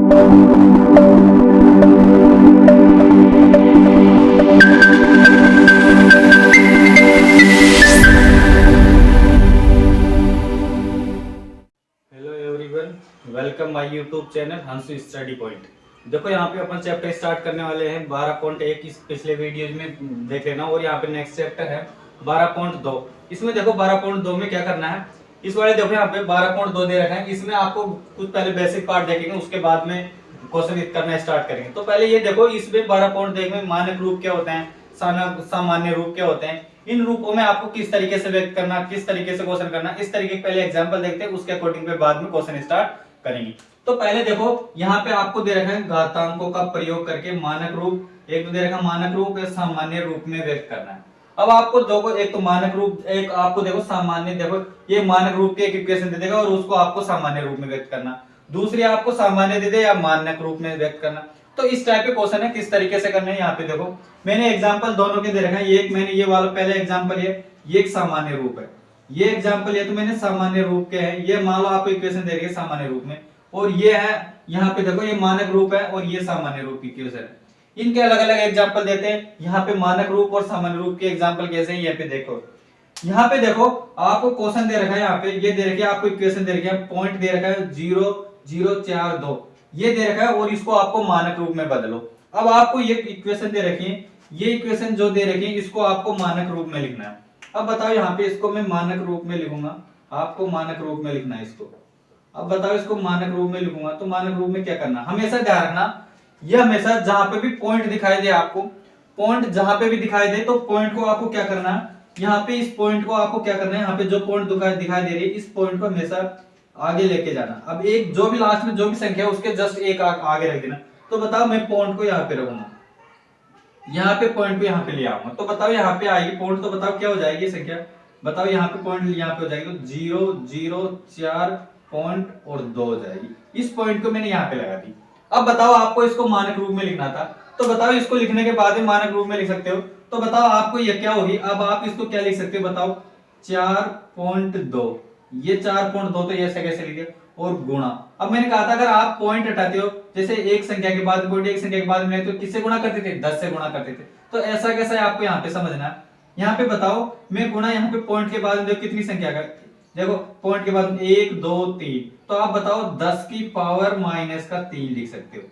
Welcome my YouTube channel Hansu study point. देखो यहाँ पे अपन चैप्टर स्टार्ट करने वाले हैं 12.1 इस पिछले वीडियो में देख लेना। और यहाँ पे नेक्स्ट चैप्टर है 12.2। इसमें देखो 12.2 में क्या करना है, इस वाले देखो यहाँ पे 12.2 दे रखा है। इसमें आपको कुछ पहले बेसिक पार्ट देखेंगे, उसके बाद में क्वेश्चन करना स्टार्ट करेंगे। तो पहले ये देखो इसमें 12.2 में मानक रूप क्या होते हैं, सामान्य रूप क्या होते हैं, इन रूपों में आपको किस तरीके से व्यक्त करना, किस तरीके से क्वेश्चन करना, इस तरीके के पहले एग्जांपल देखते हैं, उसके अकॉर्डिंग पे बाद में क्वेश्चन स्टार्ट करेंगे। तो पहले देखो यहाँ पे आपको दे रखा है घातांकों का प्रयोग करके मानक रूप, एक तो दे रखा मानक रूप, एक सामान्य रूप में व्यक्त करना है। अब आपको देखो एक तो मानक रूप, एक आपको देखो सामान्य, देखो ये मानक रूप के एक इक्वेशन दे देगा और उसको आपको सामान्य रूप में व्यक्त करना, दूसरी आपको सामान्य दे दे या मानक रूप में व्यक्त करना। तो इस टाइप के क्वेश्चन है, किस तरीके से करने हैं। यहाँ पे देखो मैंने एग्जांपल दोनों के दे रखा है, एक मैंने ये वाला पहले एग्जांपल है, ये एक सामान्य रूप है, ये एग्जांपल है तो मैंने सामान्य रूप के है, ये मान लो आपको इक्वेशन दे रही है सामान्य रूप में, और ये है यहाँ पे देखो ये मानक रूप है और ये सामान्य रूप की इक्वेशन है। इनके अलग अलग एग्जांपल देते हैं। यहाँ पे मानक रूप और सामान्य रूप के एग्जांपल कैसे हैं, यहाँ पे देखो, यहाँ पे देखो आपको क्वेश्चन दे रखा है, यहाँ पे ये दे रखी है आपको इक्वेशन दे रखी है, पॉइंट दे रखा है 0,042 ये दे रखा है और इसको आपको मानक रूप में बदलो। अब आपको ये इक्वेशन दे रखी है, ये इक्वेशन जो दे रखी है इसको आपको मानक रूप में लिखना है। अब बताओ यहाँ पे इसको मैं मानक रूप में लिखूंगा, आपको मानक रूप में लिखना है इसको। अब बताओ इसको मानक रूप में लिखूंगा तो मानक रूप में क्या करना, हमेशा ध्यान रखना, ये हमेशा जहां पे भी पॉइंट दिखाई दे आपको, पॉइंट जहां पे भी दिखाई दे तो पॉइंट को आपको क्या करना है, यहाँ पे इस पॉइंट को आपको क्या करना है, यहाँ पे जो पॉइंट दिखाई दे रही है इस पॉइंट को हमेशा आगे लेके जाना। अब एक जो भी लास्ट में जो भी संख्या है उसके जस्ट एक आगे रख देना। तो बताओ मैं पॉइंट को यहाँ पे रखूंगा, यहाँ पे पॉइंट को यहाँ पे ले आऊंगा, तो बताओ यहाँ पे आएगी पॉइंट, तो बताओ क्या हो जाएगी संख्या, बताओ यहाँ पे पॉइंट यहाँ पे हो जाएगी तो 0,0,4 पॉइंट और 2 हो जाएगी। इस पॉइंट को मैंने यहाँ पे लगा दी। अब बताओ आपको इसको मानक रूप में लिखना था, तो बताओ इसको लिखने के बाद में मानक रूप में लिख सकते हो। तो बताओ आपको ये क्या होगी, अब आप इसको क्या लिख सकते हो, बताओ 4.2, ये 4.2 तो ऐसे कैसे लिखे, और गुणा। अब मैंने कहा था अगर आप पॉइंट हटाते हो, जैसे एक संख्या के बाद पॉइंट, एक संख्या के बाद में, तो किससे गुणा करते थे, 10 से गुणा करते थे। तो ऐसा कैसा है आपको यहाँ पे समझना है। यहाँ पे बताओ मैं गुणा, यहाँ पे पॉइंट के बाद में कितनी संख्या का, देखो पॉइंट के बाद 1 2 3, तो आप बताओ 10 की पावर -3 लिख सकते हो।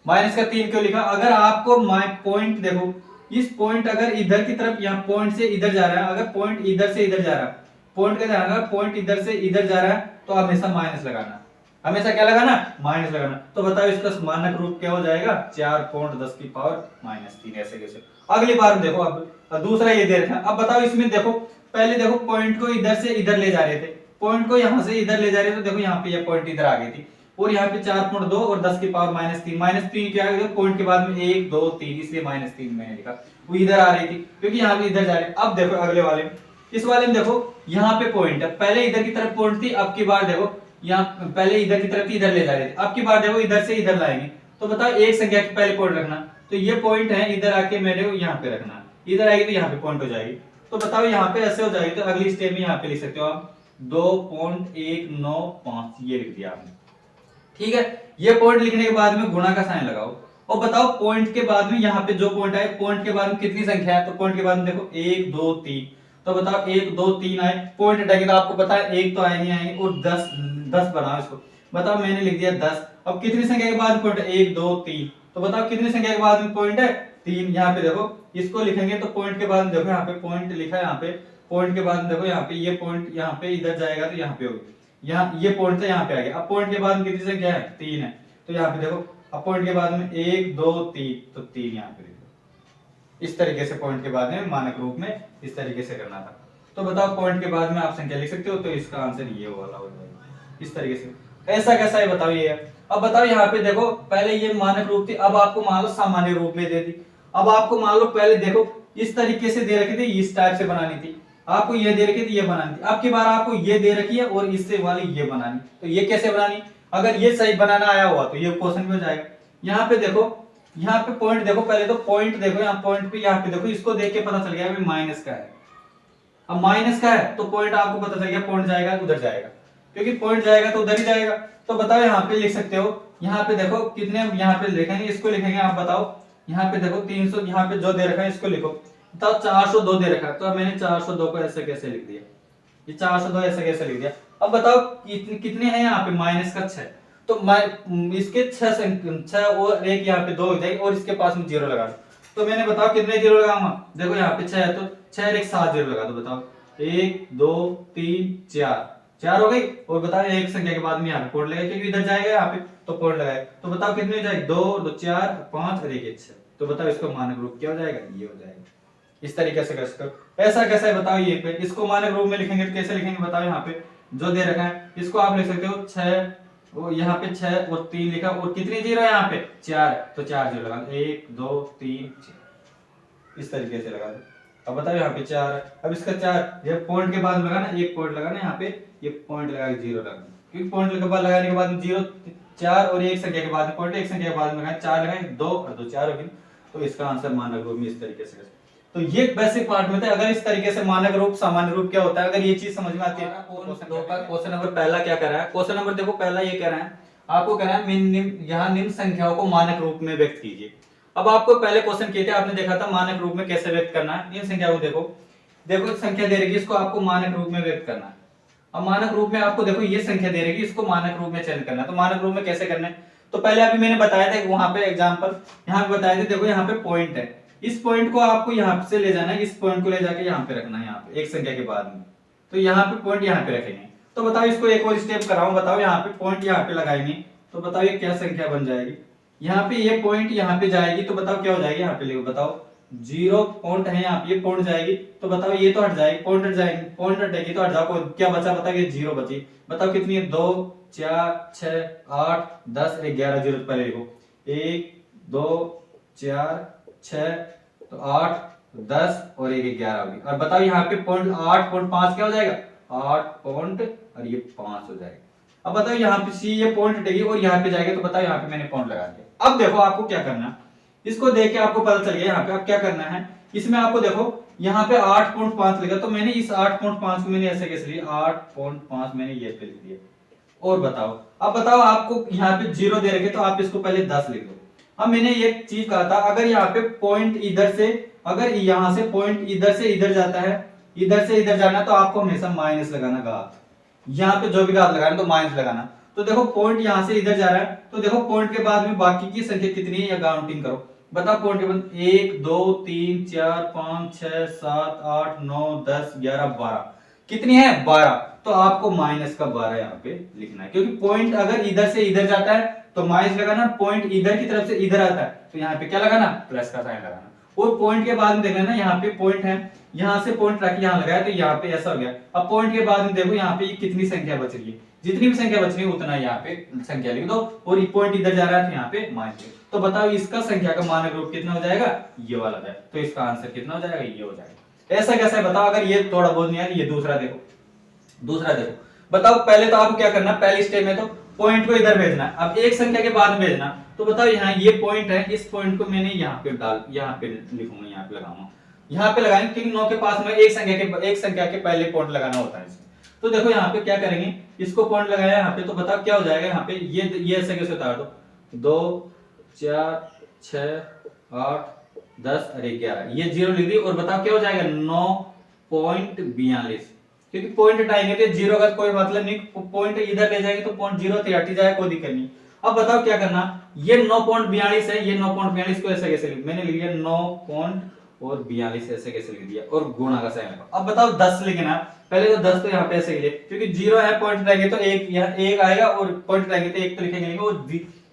-3 क्यों लिखा, अगर आपको पॉइंट देखो, इस पॉइंट अगर इधर की तरफ, यहाँ पॉइंट से इधर जा रहा है, अगर पॉइंट इधर से इधर जा रहा है, पॉइंट का ध्यान रखना, पॉइंट इधर से इधर जा रहा है तो हमेशा माइनस लगाना, हमेशा क्या लगाना, माइनस लगाना। तो बताओ इसका मानक रूप क्या हो जाएगा, 4.10 की पावर -3, ऐसे कैसे। अगली बार देखो, अब दूसरा ये दे रखा है। अब बताओ इसमें देखो, पहले देखो पॉइंट को इधर से इधर ले जा रहे थे, पॉइंट को यहां से इधर ले जा रहे थे, तो देखो यहाँ पे ये पॉइंट इधर आ गई थी, और यहाँ पे 4.2 और 10 की पावर -3 क्या है, पॉइंट के बाद में 1 2 3, इसलिए -3 मैंने लिखा, वो इधर आ रही थी क्योंकि यहाँ पे इधर जा रहे। अब देखो अगले वाले में, इस वाले में देखो यहाँ पे पॉइंट है, पहले इधर की तरफ पॉइंट थी, अब की बार देखो यहाँ पहले इधर की तरफ इधर ले जा रहे थे, अब की बार देखो इधर से इधर लाएंगे। तो बताओ एक संख्या के पहले पॉइंट रखना, तो ये पॉइंट है, इधर आके मेरे को यहाँ पे रखना, इधर आएगी तो यहाँ पे पॉइंट हो जाएगी। तो बताओ यहाँ पे ऐसे हो जाएगी, तो अगली स्टेप में यहाँ पे लिख सकते हो आप 2.195, ये लिख दिया आपने, ठीक है। ये पॉइंट लिखने के बाद में गुणा का साइन लगाओ, और बताओ पॉइंट के बाद में यहाँ पे जो पॉइंट आए, पॉइंट के बाद में कितनी संख्या है, तो पॉइंट के बाद में देखो 1 2 3, तो बताओ 1 2 3 आए, पॉइंट हटाएंगे तो आपको पता है एक तो आए नहीं आएंगे, और 10 बनाओ इसको। बताओ मैंने लिख दिया 10, अब कितनी संख्या के बाद पॉइंट है, 1 2 3, तो बताओ कितनी संख्या के बाद में पॉइंट है, 3। यहाँ पे देखो इसको लिखेंगे तो पॉइंट के बाद में देखो यहाँ पे पॉइंट लिखा है, यहाँ पे पॉइंट के बाद में देखो यहाँ पे ये पॉइंट यहाँ पे इधर जाएगा तो यहाँ पे होगी, यहाँ ये पॉइंट था यहाँ पे आ गया। अब पॉइंट के बाद में कितनी संख्या है, 3 है, तो यहाँ पे देखो अब पॉइंट के बाद में 1 2 3, तो 3 यहाँ पे देखो। इस तरीके से पॉइंट के बाद में मानक रूप में इस तरीके से करना था। तो बताओ पॉइंट के बाद में आप संख्या लिख सकते हो, तो इसका आंसर ये वाला हो जाएगा इस तरीके से। ऐसा कैसा है बताओ ये। अब बताओ यहाँ पे देखो पहले ये मानक रूप थी, अब आपको मान लो सामान्य रूप में दे दी। अब आपको मान लो पहले देखो इस तरीके से दे रखी थी, इस टाइप से बनानी थी, आपको ये दे रखी थी, ये बनानी थी। अब की बार आपको ये दे रखी है और इससे वाली ये बनानी, तो ये कैसे बनानी, अगर ये सही बनाना आया हुआ तो ये क्वेश्चन में हो जाएगा। यहाँ पे देखो, यहाँ पे पॉइंट देखो, पहले तो पॉइंट देखो, यहाँ पॉइंट पे यहाँ पे देखो, इसको देख के पता चल गया भाई माइनस का है। अब माइनस का है तो पॉइंट आपको पता चल गया, पॉइंट जाएगा उधर जाएगा, क्योंकि पॉइंट जाएगा तो उधर ही जाएगा। तो बताओ यहाँ पे लिख सकते हो यहाँ पे देखो कितने यहाँ पे लिखेंगे, इसको लिखेंगे आप बताओ। यहाँ पे देखो 300 यहाँ पे जो दे रखा है इसको लिखो। बताओ 402 दे रखा है, तो मैंने 402 को ऐसे कैसे लिख दिया, ये 402 ऐसे कैसे लिख दिया। अब बताओ कितने हैं यहाँ पे, माइनस का 6, तो इसके 6 और एक यहाँ पे 2 हो जाएगी और इसके पास में 0 लगा दो। तो मैंने बताओ कितने 0 लगाऊंगा, देखो यहाँ पे 6 है तो 6 और एक 7 0 लगा दो। बताओ 1 2 3 4 हो गई। और बताओ एक संख्या के बाद में यहाँ पे पॉइंट लगाए क्योंकि इधर जाएगा यहाँ पे तो पॉइंट लगाए। तो बताओ कितने हो जाएगी, 2 2 4 5 और 1 6। तो बताओ इसका मानक रूप क्या हो जाएगा, ये हो जाएगा। इस तरीके से कर सकते हो। ऐसा कैसा है बताओ, ये पे इसको मानक रूप में लिखेंगे तो कैसे लिखेंगे बताओ। यहाँ पे जो दे रखा है इसको आप लिख सकते हो 6, वो यहाँ पे 6 और 3 लिखा और कितने 0 है यहाँ पे 4, तो 4 0 लगा 1 2 3 4 इस तरीके से लगा दो। अब बताओ यहाँ पे 4 है, अब इसका 4 ये पॉइंट के बाद लगाना, एक पॉइंट लगाना यहाँ पे, ये पॉइंट लगा के 0 लगाना, क्योंकि पॉइंट के बाद लगाने के बाद में 0 4 और एक संख्या के बाद में पॉइंट, एक संख्या के बाद में लगाए 4 लगाए 2 और 2 4 होगी। तो इसका आंसर मानक रूप में इस तरीके से। तो ये बेसिक पार्ट में थे। अगर इस तरीके से मानक रूप सामान्य रूप क्या होता है, अगर ये चीज समझ में आती है। क्वेश्चन नंबर पहला क्या कर रहा है, क्वेश्चन नंबर देखो पहला ये कह रहा है, आपको कह रहा है यहाँ निम्न संख्याओं को मानक रूप में व्यक्त कीजिए। अब आपको पहले क्वेश्चन किए थे, आपने देखा था मानक रूप में कैसे व्यक्त करना है। इन संख्या को देखो, देखो संख्या दे रही, इसको आपको मानक रूप में व्यक्त करना है। अब मानक रूप में आपको देखो ये संख्या दे रही, इसको मानक रूप में चेंज करना है। तो मानक रूप में कैसे करना है, तो पहले अभी मैंने बताया था वहां पे एग्जांपल, यहाँ पे बताए थे। देखो यहाँ पे पॉइंट है, इस पॉइंट को आपको यहाँ से ले जाना है, इस पॉइंट को ले जाके यहाँ पे रखना है, यहाँ पे एक संख्या के बाद में। तो यहाँ पे पॉइंट यहाँ पे रखेंगे। तो बताओ इसको एक और स्टेप कराऊं, बताओ यहाँ पे पॉइंट यहाँ पे लगाएंगे तो बताओ ये क्या संख्या बन जाएगी। यहाँ पे ये पॉइंट यहाँ पे जाएगी तो बताओ क्या हो जाएगी, यहाँ पे लिखो बताओ 0 पॉइंट है यहाँ पे, ये पॉइंट जाएगी तो बताओ ये तो हट जाएगी, पॉइंट हट जाएगी, पॉइंट हटेगी तो हट जाओ, क्या बचा बताओ, ये 0 बची। बताओ कितनी है, 2 4 6 8 10 11 0 पहले लिखो 1 2 4 6 तो 8 10 और 1 11 होगी। और बताओ यहाँ पे पॉइंट 8.5 क्या हो जाएगा, 8 पॉइंट और ये 5 हो जाएगा। अब बताओ यहाँ पे सी ये पॉइंट हटेगी और यहाँ पे जाएगा तो बताओ यहाँ पे मैंने पॉइंट लगा दिया। अब देखो आपको क्या करना है, इसको देख के आपको पता चल गया यहाँ पे अब क्या करना है। इसमें आपको देखो यहाँ पे 8.5 लिखा, तो मैंने इस 8.5 को मैंने ऐसे कैसे लिया, 8.5 मैंने ये पे लिख दिया। और बताओ, अब बताओ आपको यहाँ पे 0 दे रखे तो आप इसको पहले 10 लिख दो। अब मैंने एक चीज कहा था, अगर यहाँ पे पॉइंट इधर से, अगर यहाँ से पॉइंट इधर से इधर जाता है, इधर से इधर जाना तो आपको हमेशा माइनस लगाना, घात यहाँ पे जो भी घात लगाना तो माइनस लगाना। तो देखो पॉइंट यहाँ से इधर जा रहा है तो देखो पॉइंट के बाद में बाकी की संख्या कितनी है या काउंटिंग करो। बताओ पॉइंट के बाद 1 2 3 4 5 6 7 8 9 10 11 12 कितनी है 12। तो आपको माइनस का 12 यहाँ पे लिखना है, क्योंकि पॉइंट अगर इधर से इधर जाता है तो माइनस लगाना, पॉइंट इधर की तरफ से इधर आता है तो यहाँ पे क्या लगाना, प्लस का साइन लगाना। और पॉइंट के बाद में देख लेना यहाँ पे पॉइंट है, यहाँ से पॉइंट रख यहाँ लगाया तो यहाँ पे ऐसा हो गया। अब पॉइंट के बाद में देखो यहाँ पे कितनी संख्या बच रही है, जितनी भी संख्या बच रही है उतना यहाँ पे संख्या लिख दो। और ये पॉइंट इधर जा रहा है तो यहाँ पे माइनस। तो बताओ इसका संख्या का मानक रूप कितना हो जाएगा, ये वाला है। तो इसका आंसर कितना हो जाएगा, ये हो जाएगा। ऐसा कैसा है बताओ, अगर ये थोड़ा बहुत नहीं है, ये दूसरा देखो, दूसरा देखो। बताओ पहले तो आपको क्या करना, पहले स्टेप में तो पॉइंट को इधर भेजना है, अब एक संख्या के बाद में भेजना। तो बताओ यहाँ ये पॉइंट है, इस पॉइंट को मैंने यहाँ पे यहाँ पे लिखूंगा, यहाँ पे लगाऊंगा, यहाँ पे लगाएंगे क्योंकि 9 के पास में एक संख्या के पहले पॉइंट लगाना होता है इसमें। तो देखो यहाँ पे क्या करेंगे, इसको पॉइंट लगाया यहाँ पे तो बताओ क्या हो जाएगा, यहाँ पे ये ऐसे कैसे उतार दो, 2 4 6 8 10 और 11 ये 0 लिख दी। और बताओ क्या हो जाएगा 9.42, क्योंकि पॉइंट हटाएंगे तो 0 का कोई मतलब नहीं, पॉइंट इधर ले जाएंगे तो पॉइंट 0 से हट जाएगा, कोई दिक्कत नहीं। अब बताओ क्या करना, ये 9.42 है, ये 9.42 को ऐसे कैसे लिख, मैंने लिख लिया 9.42 ऐसे कैसे लिख दिया और गुणा का साइन लगा। अब बताओ 10 लिखना, पहले तो 10 तो यहाँ पे ऐसे लिखे क्योंकि 0 है, पॉइंट रहेंगे तो एक यहाँ एक आएगा और पॉइंट रहेंगे तो एक तो लिखेंगे, और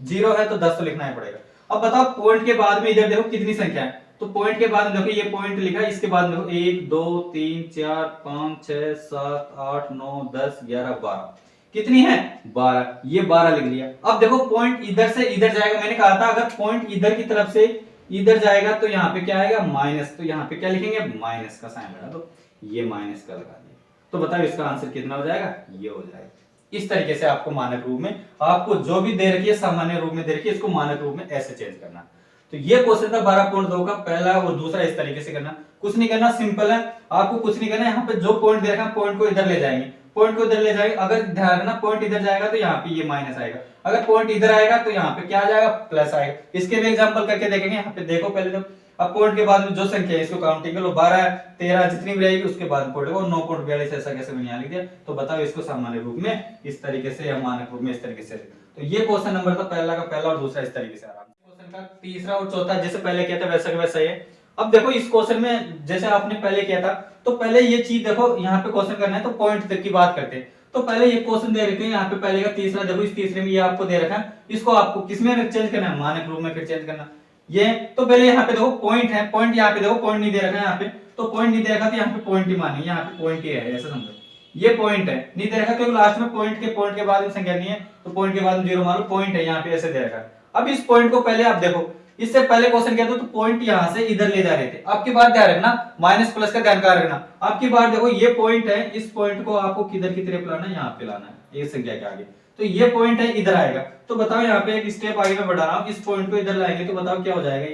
0 है तो 10 तो लिखना ही पड़ेगा। अब बताओ पॉइंट के बाद में इधर देखो कितनी संख्या है, तो पॉइंट के बाद में देखो ये पॉइंट लिखा है, इसके बाद देखो 1 2 3 4 5 6 7 8 9 10 11 12 कितनी है 12, ये 12 लिख लिया। अब देखो पॉइंट इधर से इधर जाएगा, मैंने कहा था अगर पॉइंट इधर की तरफ से इधर जाएगा तो यहाँ पे क्या आएगा माइनस, तो यहाँ पे क्या लिखेंगे माइनस का साइन लगा दो, ये माइनस का लगा दिया। तो बताओ इसका आंसर कितना हो जाएगा, ये हो जाएगा। इस तरीके से आपको मानक रूप में, आपको जो भी दे रखी है सामान्य रूप में दे रखी है, इसको मानक रूप में ऐसे चेंज करना। तो ये क्वेश्चन था 12.2 का पहला और दूसरा इस तरीके से करना, कुछ नहीं करना, सिंपल है, आपको कुछ नहीं करना। यहाँ पे जो पॉइंट दे रखा है पॉइंट को इधर ले जाएंगे, पॉइंट को इधर ले जाएंगे, अगर ध्यान रखना पॉइंट इधर जाएगा तो यहाँ पे ये माइनस आएगा, अगर पॉइंट इधर आएगा तो यहाँ पे क्या आ जाएगा, प्लस आएगा। इसके भी एग्जांपल करके देखेंगे। यहाँ पे देखो पहले तो अब पॉइंट के बाद में जो संख्या है इसको काउंटिंग करो, 12 13 जितनी भी रहेगी उसके बाद पॉइंट को 9.42 ऐसा कैसे मैंने यहाँ लिख दिया। तो बताओ इसको सामान्य रूप में इस तरीके से या मानक रूप में इस तरीके से। तो ये क्वेश्चन नंबर था पहला का पहला और दूसरा इस तरीके से आ रहा है। क्वेश्चन का तीसरा और चौथा जैसे पहले किया था वैसा का वैसा ही है। अब देखो इस क्वेश्चन में जैसे आपने पहले किया था, तो पहले ये चीज देखो यहाँ पे क्वेश्चन करना है तो पॉइंट तक की बात करते हैं। तो पहले ये क्वेश्चन दे रखे हैं यहाँ पे पहले का तीसरा, देखो इस तीसरे में ये आपको दे रखा है, इसको आपको किसमें चेंज करना है, मानक रूप में फिर चेंज करना ये। तो पहले यहाँ पे देखो पॉइंट है, पॉइंट यहाँ पे देखो पॉइंट नहीं दे रखा है यहाँ पे, तो पॉइंट नहीं दे रखा तो यहाँ पे पॉइंट ही माने, यहाँ पे पॉइंट ही है ऐसा समझो, ये पॉइंट है, नहीं दे रखा क्योंकि लास्ट में पॉइंट के बाद में संख्या नहीं है तो पॉइंट के बाद में जीरो मानो, पॉइंट है यहाँ पे ऐसे दे रखा है। अब इस पॉइंट को पहले आप देखो, इससे पहले क्वेश्चन किया था तो पॉइंट यहां से इधर ले जा रहे थे, आपकी बात ध्यान रखना, माइनस प्लस का ध्यान रखना। आपकी बात देखो ये पॉइंट है, इस पॉइंट को आपको किधर की तरफ लाना है, यहाँ पे लाना है ये संख्या के आगे, तो ये पॉइंट है इधर आएगा। तो बताओ यहाँ पे एक स्टेप आगे मैं बढ़ा रहा हूँ, इस पॉइंट को इधर लाएंगे तो बताओ क्या हो जाएगा,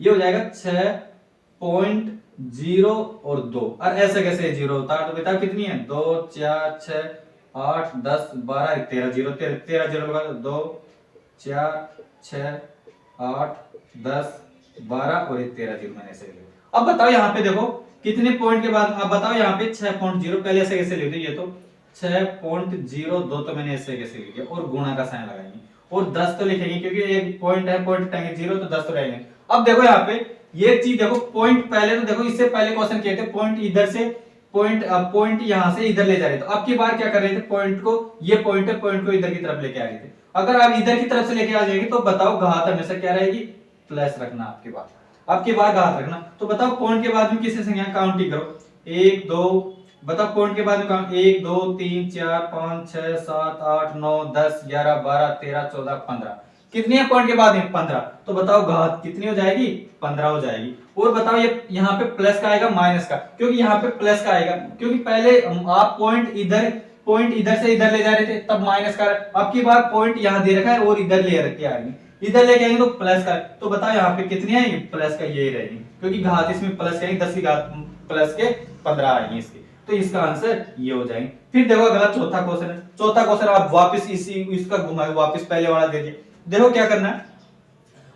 ये हो जाएगा 6.0 और 2, और ऐसे कैसे 0 होता है, तो बताओ कितनी है, 2 4 6 8 10 12 13 0 13 0 लगा दो, 2 4 6 8 10 12 और 13 0 मैंने ऐसे लिया। अब बताओ यहाँ पे देखो कितने पॉइंट के बाद, अब बताओ यहाँ पे 6.0 पहले ऐसे कैसे लिखे, ये तो 6.02 तो मैंने ऐसे कैसे लिख दिया, और गुणा का साइन लगाएंगे और 10 तो लिखेंगे क्योंकि एक पॉइंट है, पॉइंट हटाएंगे 0 तो 10 तो रहेंगे। अब देखो यहाँ पे ये चीज देखो, पॉइंट पहले तो देखो इससे पहले क्वेश्चन किए थे पॉइंट इधर से पॉइंट यहां से इधर ले जा रहे थे, अब की बार क्या कर रहे थे, पॉइंट को ये पॉइंट है, पॉइंट को इधर की तरफ लेके आ रहे थे। अगर आप इधर की तरफ से लेके आ जाएंगे तो बताओ घात हमेशा क्या रहेगी, प्लस रखना आपकी बार घात रखना। तो बताओ पॉइंट के बाद में किसी संख्या काउंटिंग करो, 1 2, बताओ पॉइंट के बाद में काउंट 1 2 3 4 5 6 7 8 9 10 11 12 13 14 15, कितनी है पॉइंट के बाद में 15, तो बताओ घात कितनी हो जाएगी, 15 हो जाएगी। और बताओ ये यहाँ पे प्लस का आएगा माइनस का, क्योंकि यहाँ पे प्लस का आएगा क्योंकि पहले आप पॉइंट इधर से इधर ले जा रहे थे तब माइनस का, अब की बार पॉइंट यहाँ दे रखा है और इधर ले रखे आएंगे, इधर लेके आएंगे तो प्लस का, तो बताओ यहाँ पे कितनी आएगी, प्लस का यही रहेगी क्योंकि घात इसमें प्लस के 10 की घात प्लस के 15 आएंगे इसके, तो इसका आंसर ये हो जाएंगे। फिर देखो अगला चौथा क्वेश्चन है, चौथा क्वेश्चन आप वापस इसका घुमाए वापस पहले वाला दे दिए। देखो क्या करना है,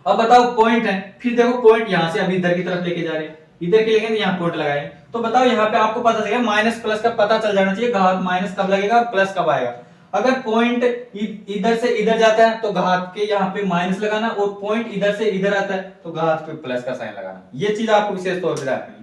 अब बताओ पॉइंट है, फिर देखो पॉइंट यहां से अभी इधर की तरफ लेके जा रहे हैं, इधर के लेंगे तो यहाँ पॉइंट लगाए, तो बताओ यहाँ पे आपको पता चलेगा माइनस प्लस का पता चल जाना चाहिए, घात माइनस कब लगेगा प्लस कब आएगा। अगर पॉइंट इधर से इधर जाता है तो घात के यहाँ पे माइनस लगाना, और पॉइंट इधर से इधर आता है तो घात पे प्लस का साइन लगाना, ये चीज आपको विशेष तौर पर रखनी है।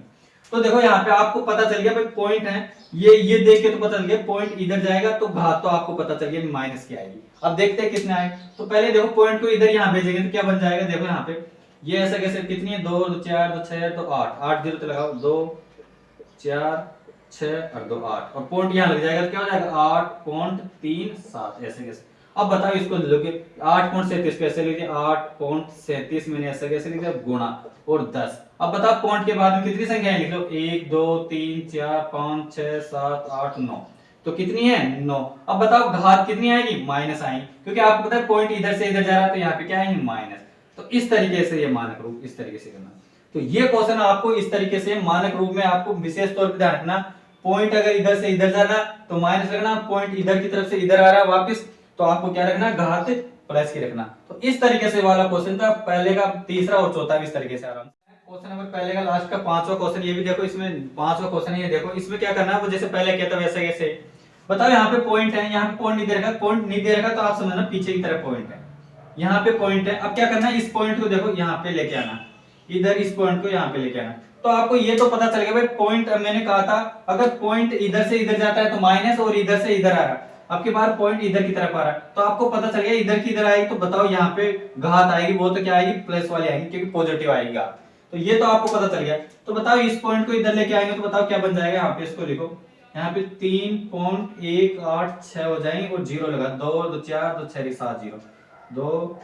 तो देखो यहाँ पे आपको पता चल गया भाई पॉइंट है, ये देख के तो पता चल गया पॉइंट इधर जाएगा तो घात तो आपको पता चल गया माइनस की आएगी। अब देखते हैं कितने आए, तो पहले देखो पॉइंट को इधर यहाँ भेजेंगे तो क्या बन जाएगा, देखो यहाँ पे ये ऐसा कैसे, कितनी है 2 2 4 2 6 तो 8 8 0 तो लगाओ 2 4 6 और 2 8, और पॉइंट यहाँ लग जाएगा तो क्या हो जाएगा 8.37 ऐसे कैसे। अब बताओ इसको लोगे 8.37 कैसे लिखे, 8.37 मैंने ऐसा कैसे लिखा गुणा और 10। अब बताओ पॉइंट के बाद में कितनी संख्याएं लिख लो, 1 2 3 4 5 6 7 8 9, तो कितनी है 9। अब बताओ घात कितनी आएगी, माइनस आएगी क्योंकि आपको पता है पॉइंट इधर से इधर जा रहा है तो यहाँ पे क्या आएगी माइनस। तो इस तरीके से ये मानक रूप इस तरीके से करना। तो ये क्वेश्चन आपको इस तरीके से मानक रूप में आपको विशेष तौर पर ध्यान रखना, पॉइंट अगर इधर से इधर जाना तो माइनस रखना, पॉइंट इधर की तरफ से इधर आ रहा है वापस तो आपको क्या रखना, घात प्लस की रखना। तो इस तरीके से वाला क्वेश्चन था, पहले का तीसरा और चौथा भी इस तरीके से आ रहा है। क्वेश्चन नंबर पहले का लास्ट का पांचवा क्वेश्चन, ये भी देखो इसमें पांचवा क्वेश्चन है, ये देखो इसमें क्या करना है वो जैसे पहले किया था वैसे कैसे। बताओ यहाँ पे पॉइंट है, यहाँ पे पॉइंट नहीं दे रखा, पॉइंट नहीं दे रखा तो आप समझना पीछे की तरफ पॉइंट है, यहाँ पे पॉइंट है। अब क्या करना है, इस पॉइंट को देखो यहाँ पे लेके आना, इधर इस पॉइंट को यहाँ पे लेके आना, तो आपको ये तो पता चल गया भाई पॉइंट, मैंने कहा था अगर पॉइंट इधर से इधर जाता है तो माइनस, और इधर से इधर आ रहा है आपके बार पॉइंट इधर की तरफ आ रहा है तो आपको पता चल गया इधर की इधर आएगी, तो बताओ यहाँ पे घात आएगी वो तो क्या आएगी, प्लस वाली आएगी क्योंकि पॉजिटिव आएगी घात। तो ये तो आपको पता चल गया। तो बताओ इस पॉइंट को इधर लेके आएंगे तो बताओ क्या बन जाएगा, यहाँ पे इसको लिखो, यहाँ पे 3.186 हो जाएंगे और 0 लगा, 2 2 4 2 6 7 0, 2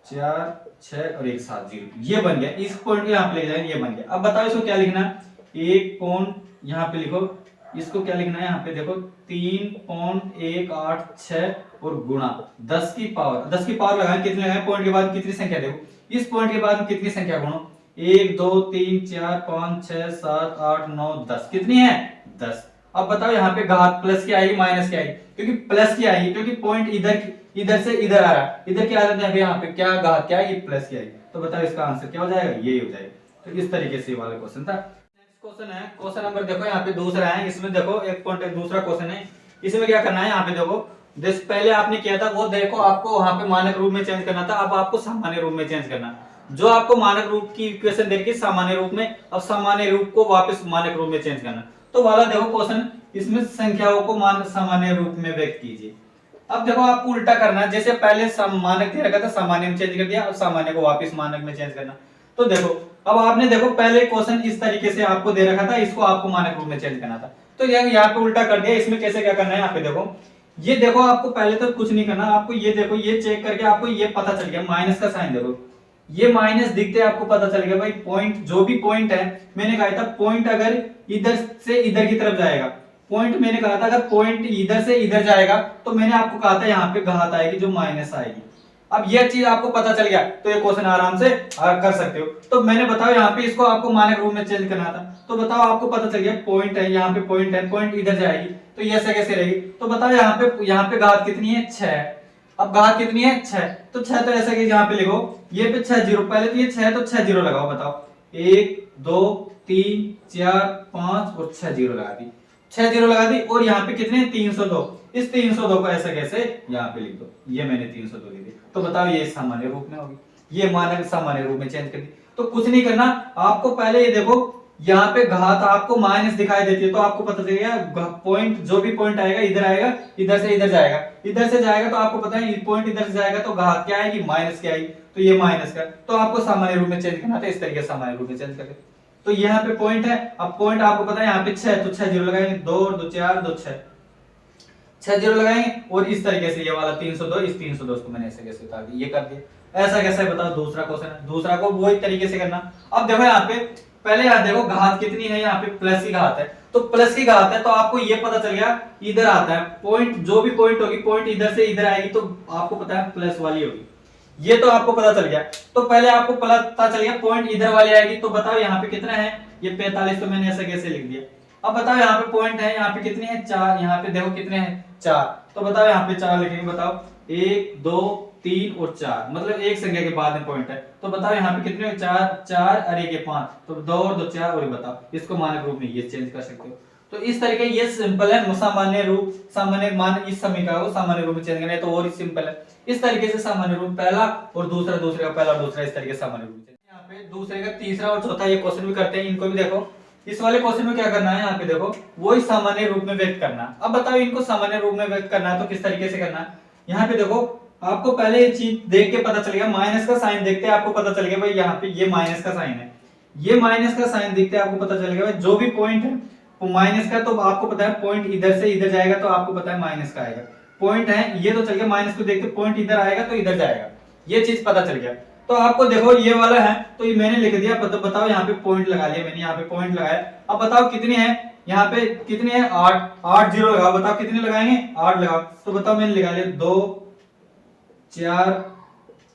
4 6 और 1 7 0, ये बन गया। इस पॉइंट को यहाँ पे ले जाएंगे, ये बन गया। अब बताओ इसको क्या लिखना, 1 पॉइंट यहाँ पे लिखो, इसको क्या लिखना है, यहाँ पे देखो 3.186 और गुणा 10 की पावर लगाएं, कितने लगाएं, पॉइंट के बाद कितनी संख्या, देखो इस पॉइंट के बाद कितनी संख्या गुणो, 1 2 3 4 5 6 7 8 9 10, कितनी है 10। अब बताओ यहाँ पे घात प्लस की आएगी माइनस की आएगी, क्योंकि प्लस की आएगी, क्योंकि पॉइंट इधर से इधर आ रहा है, इधर क्या आ रहा है यहाँ पे क्या घात क्या है, ये प्लस की आएगी। तो बताओ इसका आंसर क्या हो जाएगा, ये हो जाएगा। तो इस तरीके से वाला क्वेश्चन था। नेक्स्ट क्वेश्चन है क्वेश्चन नंबर देखो यहाँ पे दूसरा है, इसमें देखो एक पॉइंट दूसरा क्वेश्चन है, इसमें क्या करना है यहाँ पे देखो, जैसे पहले आपने किया था वो देखो आपको वहां पे मानक रूप में चेंज करना था, अब आपको सामान्य रूप में चेंज करना। जो आपको मानक रूप की इक्वेशन दे रखी सामान्य रूप में, अब सामान्य रूप को वापस मानक रूप में चेंज करना। तो वाला देखो क्वेश्चन, इसमें संख्याओं को मान सामान्य रूप में व्यक्त कीजिए। अब देखो आपको उल्टा करना है, जैसे पहले मानक दे रखा था सामान्य में चेंज कर दिया, अब सामान्य को वापस मानक में चेंज करना। तो देखो अब आपने देखो पहले क्वेश्चन इस तरीके से आपको दे रखा था, इसको आपको मानक रूप में चेंज करना था, तो यहाँ पे उल्टा कर दिया। इसमें कैसे क्या करना है, यहाँ पे देखो, ये देखो आपको पहले तो कुछ नहीं करना, आपको ये देखो ये चेक करके आपको ये पता चल गया माइनस का साइन, देखो ये माइनस दिखते आपको पता चल गया भाई पॉइंट, जो भी पॉइंट है, मैंने कहा था पॉइंट अगर इधर से इधर की तरफ जाएगा, पॉइंट मैंने कहा था अगर पॉइंट इधर से इधर जाएगा तो मैंने आपको कहा था यहाँ पे घात आएगी जो माइनस आएगी। अब ये चीज आपको पता चल गया तो ये क्वेश्चन आराम से कर सकते हो। तो मैंने बताओ यहाँ पे इसको आपको मानक रूप में चेंज करना था, तो बताओ आपको पता चल गया पॉइंट है, यहाँ पे पॉइंट है, पॉइंट इधर जाएगी तो ये ऐसे कैसे रहेगी। तो बताओ यहाँ पे घात कितनी है 6, अब घात कितनी है 6, तो 6 तो ऐसा कि यहाँ पे लिखो ये पे 6 जीरो, पहले तो ये 6 तो 6 जीरो लगाओ, बताओ 1 2 3 4 5 और 6 जीरो लगा दी, 6 जीरो लगा दी। और यहाँ पे कितने 302, इस 302 को ऐसा कैसे यहाँ पे लिख दो, ये मैंने 302 लिख दी। तो बताओ ये सामान्य रूप में होगी, ये मानक सामान्य रूप में चेंज कर दी। तो कुछ नहीं करना, आपको पहले ये देखो यहाँ पे घात आपको माइनस दिखाई देती है तो आपको पता चलेगा पॉइंट, जो भी पॉइंट आएगा इधर आएगा, इधर से इधर जाएगा, इधर से जाएगा तो आपको पता है पॉइंट इधर से जाएगा तो घात क्या आएगी माइनस क्या आएगी, तो ये माइनस का, तो आपको सामान्य रूप में चेंज करना था, इस तरीके से सामान्य रूप में चेंज करके। तो यहाँ पे पॉइंट है, अब पॉइंट आपको पता है यहाँ पे 6, तो 6 जीरो लगाएंगे, 2 और 2 4 2 6, 6 जीरो लगाएंगे और इस तरीके से ये वाला 302, इस 302 को मैंने ऐसे कैसे उतार दिया, ये कर दिया। ऐसा कैसे बताओ, दूसरा क्वेश्चन है, दूसरा को वही तरीके से करना। अब देखो यहाँ पे पहले यहाँ देखो घात कितनी है, यहाँ पे प्लस की घात है, तो प्लस की घात है तो आपको ये पता चल गया इधर आता है पॉइंट, जो भी पॉइंट होगी पॉइंट इधर से इधर आएगी तो आपको पता है प्लस वाली होगी, ये तो आपको पता चल गया। तो पहले आपको पता चल गया पॉइंट इधर वाली आएगी, तो बताओ यहाँ पे कितना है, ये 45, तो मैंने ऐसा कैसे लिख दिया। अब बताओ यहाँ पे पॉइंट है, यहाँ पे कितने हैं 4, यहाँ पे देखो कितने हैं 4, तो बताओ यहाँ पे 4 लिखेंगे, बताओ 1 2 3 और 4, मतलब एक संख्या के बाद में पॉइंट है, तो बताओ यहाँ पे कितने 4 4 और 1 5, तो 2 और 2 4 और बताओ, इसको मानक रूप में ये चेंज कर सकते हो। तो इस तरीके ये सिंपल है, सामान्य रूप सामान्य मान इस समीकरण को सामान्य रूप में चेंज करना है तो और सिंपल है। इस तरीके से सामान्य रूप पहला और दूसरा, दूसरे का पहला और दूसरा, इस तरीके से सामान्य रूप में। यहाँ पे दूसरे का तीसरा और चौथा ये क्वेश्चन भी करते हैं, इनको भी देखो। इस वाले क्वेश्चन में क्या करना है, यहाँ पे देखो वही सामान्य रूप में व्यक्त करना। अब बताओ इनको सामान्य रूप में व्यक्त करना है तो किस तरीके से करना है। यहाँ पे देखो आपको पहले ये चीज देख के पता चल गया, माइनस का साइन देखते आपको पता चल गया भाई यहाँ पे ये माइनस का साइन है, ये माइनस का साइन दिखते आपको पता चल गया भाई जो भी पॉइंट है वो माइनस का, तो आपको पता है पॉइंट इधर से इधर जाएगा तो आपको पता है माइनस का आएगा। पॉइंट है ये तो चल गया, माइनस को देखते पॉइंट इधर आएगा तो इधर जाएगा, ये चीज पता चल गया। तो आपको देखो ये वाला है तो ये मैंने लिख दिया, बताओ यहाँ पे पॉइंट लगा लिया मैंने, यहाँ पे पॉइंट लगाया। अब बताओ कितनी है, यहाँ पे कितनी है 8, 8 जीरो लगाओ, बताओ कितने लगाएंगे 8 लगाओ, तो बताओ मैंने लगा लिया 2 4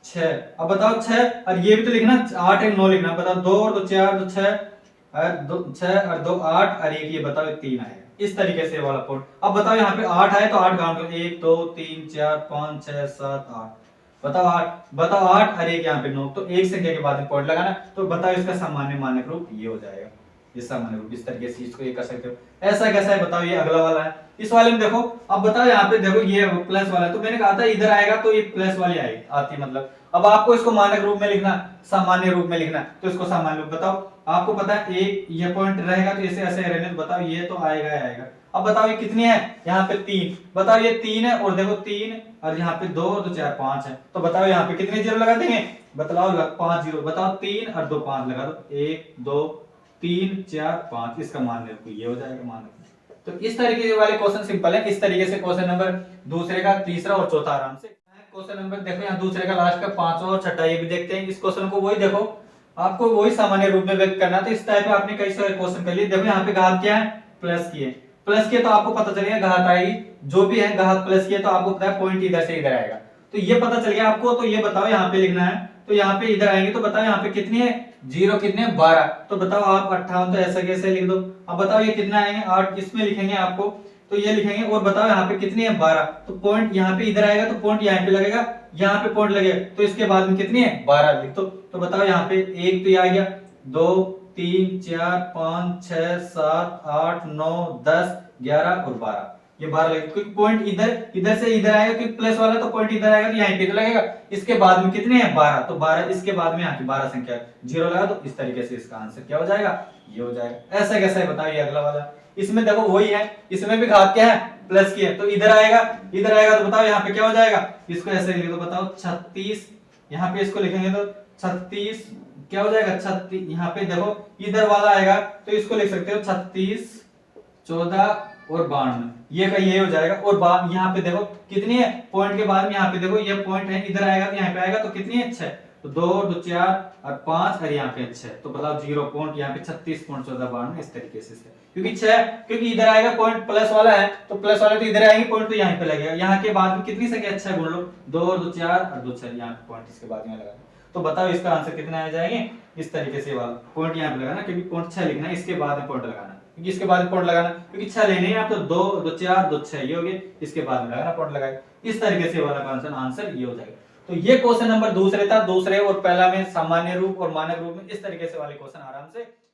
6, अब बताओ 6 और ये भी तो लिखना 8 है 9 लिखना, बताओ 2 और 2 4 2 6 और 2 6 और 2 8 और 1 ये बताओ 3 आएगा, इस तरीके से वाला पॉइंट। अब बताओ यहाँ पे 8 आए तो 8 काउंट करो, 1 2 3 4 5 6 7 8, बताओ 8, बताओ 8 और 1 यहाँ पे 9, तो एक संख्या के बाद में पॉइंट लगाना। तो बताओ इसका सामान्य मानक रूप ये हो जाएगा, ये सामान्य रूप, इस तरीके से इसको ये कर सकते हो। ऐसा कैसा है बताओ, ये अगला वाला है, इस वाले में देखो। अब बताओ यहाँ पे देखो ये प्लस वाला है, तो मैंने कहा था इधर आएगा तो ये प्लस वाली आएगी आती, मतलब अब आपको इसको मानक रूप में लिखना, सामान्य रूप में लिखना, तो इसको सामान्य रूप बताओ। आपको पता है एक ये पॉइंट रहेगा तो ऐसे ऐसे रहने, तो बताओ ये तो आएगा ही आएगा। अब बताओ ये कितनी है, यहाँ पे 3, बताओ ये 3 है और देखो 3 और यहाँ पे 2 और 2 4 5 है, तो बताओ यहाँ पे कितने जीरो लगा देंगे, बताओ 5 जीरो, बताओ 3 और 2 5 लगा दो, 1 2 3 4 5, इसका मान ये हो जाएगा मानक। तो इस तरीके वाले क्वेश्चन सिंपल है। इस तरीके से क्वेश्चन नंबर दूसरे का तीसरा और चौथा आराम से। क्वेश्चन नंबर देखो यहाँ दूसरे का लास्ट का पांचवा और छठा ये भी देखते हैं। इस क्वेश्चन को वही देखो, आपको वही सामान्य रूप में व्यक्त करना। तो इस टाइप में आपने कई सारे क्वेश्चन कर लिए। देखो यहाँ पे घात क्या है, प्लस की है, प्लस की है तो आपको पता चलेगा घात आएगी, जो भी है घात प्लस की है तो आपको पता है पॉइंट इधर से इधर आएगा, तो ये पता चल गया आपको। तो ये बताओ यहाँ पे लिखना है तो यहाँ पे इधर आएंगे तो बताओ यहाँ पे कितनी है, 0 कितने 12। तो बताओ आप 58 तो ऐसा कैसे लिख दो। अब बताओ ये कितना आएंगे 8 इसमें लिखेंगे आपको, तो ये लिखेंगे और बताओ यहाँ पे कितनी है 12। तो पॉइंट यहाँ पे इधर आएगा तो पॉइंट यहाँ पे लगेगा, यहाँ पे पॉइंट लगेगा, तो इसके बाद में कितनी है 12 लिख दो। तो बताओ यहाँ पे एक तो ये आ गया, 2 3 4 5 6 7 8 9 10 11 और 12, ये 12 लगेगा क्योंकि पॉइंट इधर से इधर आएगा क्योंकि प्लस वाला तो पॉइंट इधर आएगा तो यहाँ पे तो लगेगा। इसके बाद में कितने हैं 12, तो 12 इसके बाद में यहाँ की 12 संख्या 0 लगा तो इस तरीके से इसका आंसर क्या हो जाएगा, ये हो जाएगा। ऐसा कैसा है बताओ, ये अगला वाला इसमें देखो वही है, इसमें भी घात क्या है प्लस की है, तो इधर आएगा तो बताओ यहाँ पे क्या हो जाएगा, इसको ऐसे लिख दो बताओ 36, यहाँ पे इसको लिखेंगे तो 36 क्या हो जाएगा 36, यहाँ पे देखो इधर वाला आएगा तो इसको लिख सकते हो 36 14 और 92, ये का ये हो जाएगा। और यहाँ पे देखो कितनी है पॉइंट के बाद में, यहाँ पे देखो ये पॉइंट है इधर आएगा तो यहाँ पे आएगा तो कितनी है 6, तो 2 2 4 और 5 और यहाँ पे 6, तो बताओ 0 पॉइंट यहाँ पे 36.1492 इस तरीके से क्योंकि 6 क्योंकि इधर आएगा पॉइंट प्लस वाला है तो प्लस वाले तो इधर आएंगे पॉइंट तो यहाँ पे लगेगा, यहाँ के बाद में कितनी संख्या 6 गुण लो 2 2 4 और 2 6 यहाँ पे पॉइंट इसके बाद में लगा, तो बताओ इसका आंसर कितना आ जाएंगे इस तरीके से वाला पॉइंट यहाँ पे लगाना क्योंकि पॉइंट 6 लिखना है इसके बाद में पॉइंट लगाना क्योंकि इसके बाद पॉइंट लगाना क्योंकि 6 लेने हैं आप तो 2 2 4 2 6 ये हो गए, इसके बाद में लगाना पॉइंट लगाए, इस तरीके से वाला आंसर ये हो जाएगा। तो ये क्वेश्चन नंबर दूसरे था, दूसरे और पहला में सामान्य रूप और मानक रूप में इस तरीके से वाले क्वेश्चन आराम से